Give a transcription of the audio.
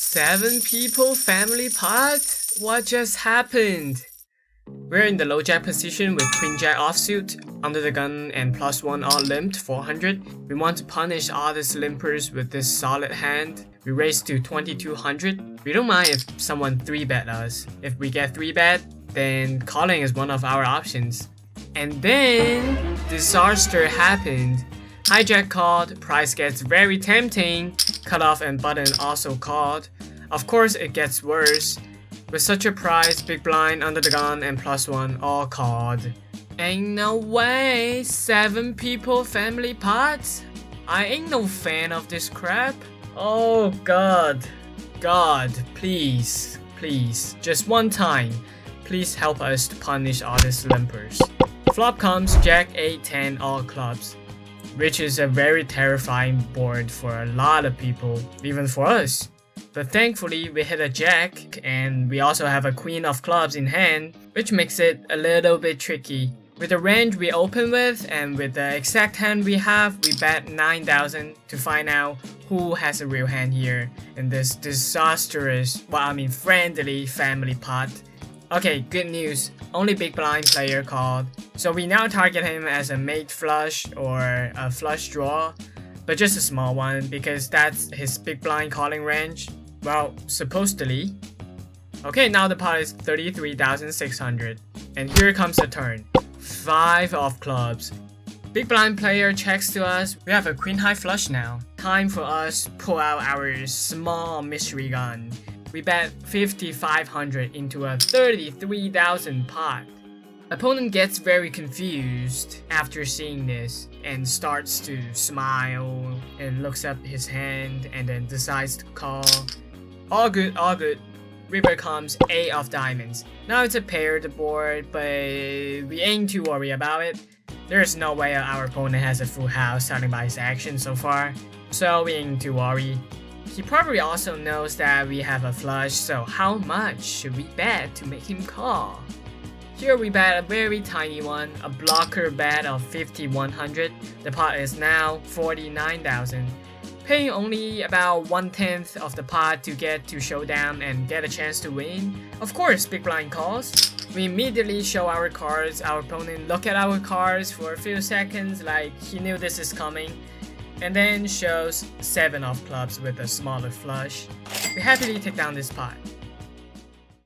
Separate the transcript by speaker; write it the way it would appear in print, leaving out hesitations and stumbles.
Speaker 1: 7 people family pot? What just happened? We're in the low jack position with queen jack offsuit, under the gun and +1 all limped 400. We want to punish all these limpers with this solid hand. We raise to 2200. We don't mind if someone 3-bet us. If we get 3-bet, then calling is one of our options. And then disaster happened. Hijack called, price gets very tempting, cutoff and button also called. Of course it gets worse. With such a price, big blind, under the gun and +1 all called. Ain't no way, 7 people family pots? I ain't no fan of this crap. Oh god. God, please, just one time, please help us to punish all these limpers. Flop comes Jack 8-10 all clubs, which is a very terrifying board for a lot of people, even for us. But thankfully we hit a jack and we also have a queen of clubs in hand, which makes it a little bit tricky. With the range we open with and with the exact hand we have, we bet 9,000 to find out who has a real hand here in this disastrous, friendly family pot. Okay, good news, only big blind player called. So we now target him as a mate flush or a flush draw, but just a small one because that's his big blind calling range. Well, supposedly. Okay, now the pot is 33,600. And here comes the turn. 5 of clubs. Big blind player checks to us. We have a queen high flush now. Time for us to pull out our small mystery gun. We bet 5,500 into a 33,000 pot. Opponent gets very confused after seeing this and starts to smile and looks up his hand and then decides to call. All good, all good. River comes 8 of diamonds. Now it's a paired board, but we ain't too worried about it. There's no way our opponent has a full house starting by his action so far, so we ain't too worried. He probably also knows that we have a flush, so how much should we bet to make him call? Here we bet a very tiny one, a blocker bet of 5,100. The pot is now 49,000. Paying only about 1/10 of the pot to get to showdown and get a chance to win. Of course, big blind calls. We immediately show our cards. Our opponent look at our cards for a few seconds like he knew this is coming, and then shows 7 of clubs with a smaller flush. We happily take down this pot.